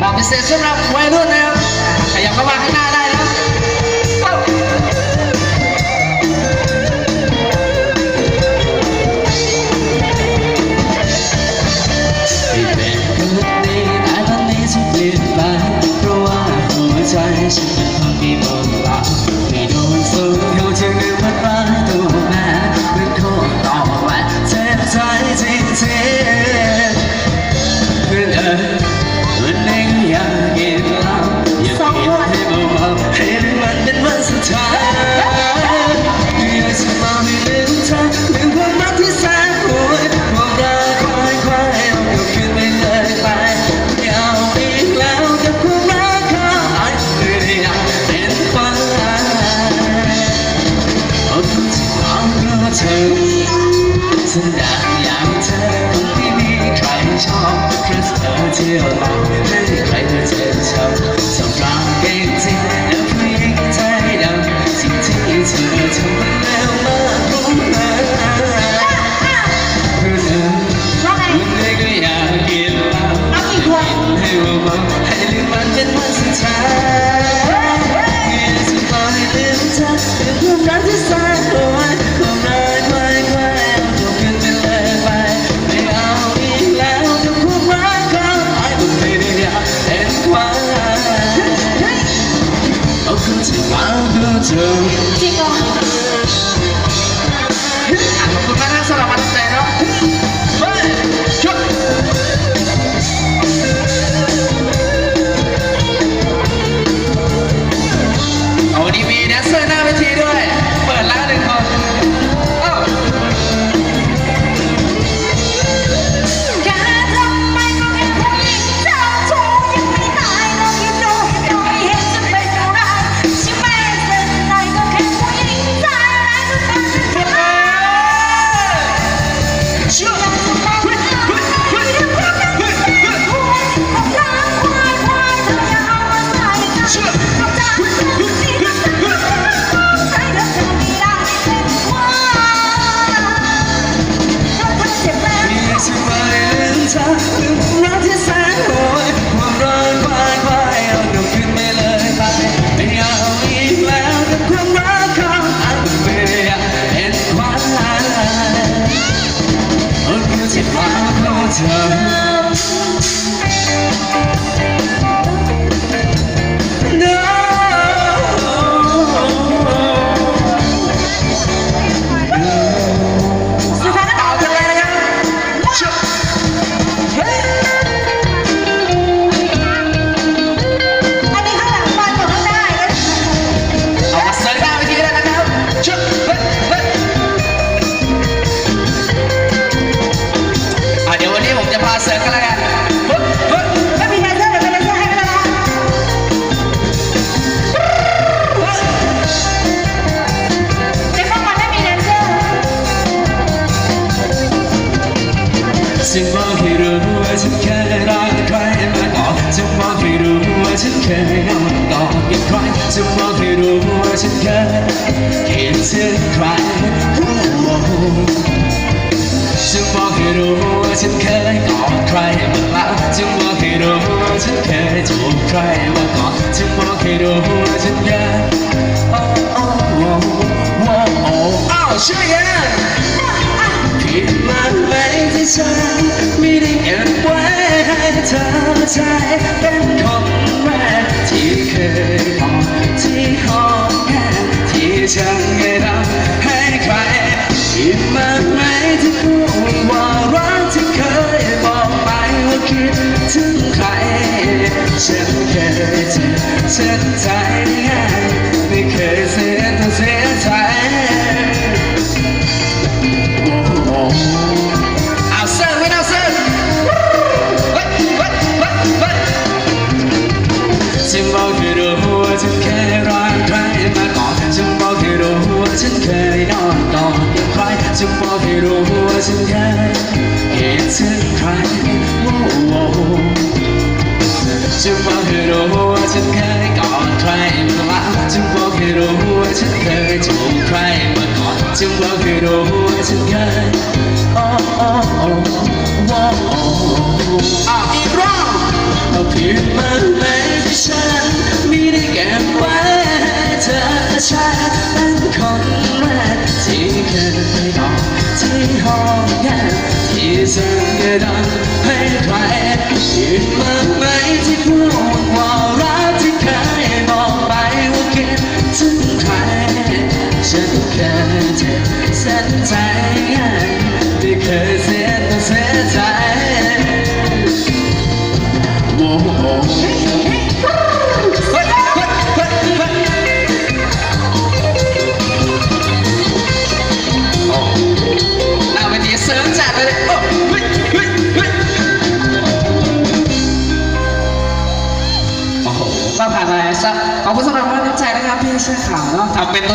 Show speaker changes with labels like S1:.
S1: บอกพิเศษสำหรับวัยรุ่นนะครับขยับเข้ามาข้างหน้าได้นะฉันเป็นคนที่โดนหลอกไม่โดนสู้เขาจะนึกว่ารักตัวแม่เป็นคนต่อแหวนเจ็บใจจริงๆเพื่อนวันนี้ก็อยากกินเหล้าอยากกินให้เบาๆให้มันเป็นวันสุดท้ายอยากจะมองให้ลืมเธอลืมความรักที่แสนห่วยความรักควายเอาเดี๋ยวคืนไปเลยไปไม่เอาอีกแล้วกับความรักเธอฉันอยากเธอคงไม่มีใครชอบเพราะเธอเที่ยวเราไม่มีใครเธอเจ็บช้ำสำราญเก่งจริงแล้วผู้หญิงใจดำสิ่งที่เธอทำมันแล้วมากรู้ไหมเพื่อนวันนี้ก็อยากกินเหล้ากินให้เบาๆให้ลืมมันเป็นวันสุดท้ายอยากจะบอกให้ลืมเธอลืมความรักที่แสนห่วยความรักจริงเหรอขอบคุณมากนะสำหรับวันแต่งเนาะชุดวันนี้มีแดนเซอร์หน้าเวทีด้วยเปิดร้านหนึ่งคนเสิร์ฟกันแล้วกันไม่มีแดนเซอร์เดี๋ยวเป็นแดนเซอร์ให้กันแล้วเดี๋ยวฟังก่อนไม่มีแดนเซอร์ฉันบอกให้รู้ว่าฉันเคยรักใครมาก่อนฉันบอกให้รู้ว่าฉันเคยนอนกอดกับใครฉันบอกให้รู้ว่าฉันเคยคิดถึงใครฉันบอกให้รู้ว่าฉันเคยกอดใครมาแล้วฉันบอกให้รู้ว่าฉันเคยจูบใครมาก่อนฉันบอกให้รู้ว่าฉันเคยช่วยกันผิดมากไหมที่ฉันไม่ได้เก็บไว้ให้เธอใจเป็นคนแรกที่เคยบอกที่ห้องแค่ที่ฉันไม่ทำให้ใครผิดมากไหมที่พูดว่ารักที่เคยบอกไปว่าคิดถึงใครฉันเคยเจ็บเสียใจไม่เคยเสียตัวเสียใจเอาเสิร์ฟไม่เอาเสิร์ฟฉันบอกให้รู้ว่าฉันเคยรักใครมาก่อนฉันบอกให้รู้ว่าฉันเคยนอนกอดกับใครฉันบอกให้รู้ว่าฉันเคยคิดถึงใครฉันบอกให้รู้ว่าฉันเคยกอดใครมาแล้วฉันบอกให้รู้ว่าฉันเคยจูบใครมาก่อนฉันบอกให้รู้ว่าฉันเคยอีกรอบผิดมาก ผิดมากไหมที่พูดว่ารักที่เคยบอกไปว่าคิดถึงใครฉันเคยเจ็บแสนใจไม่เคยเสีย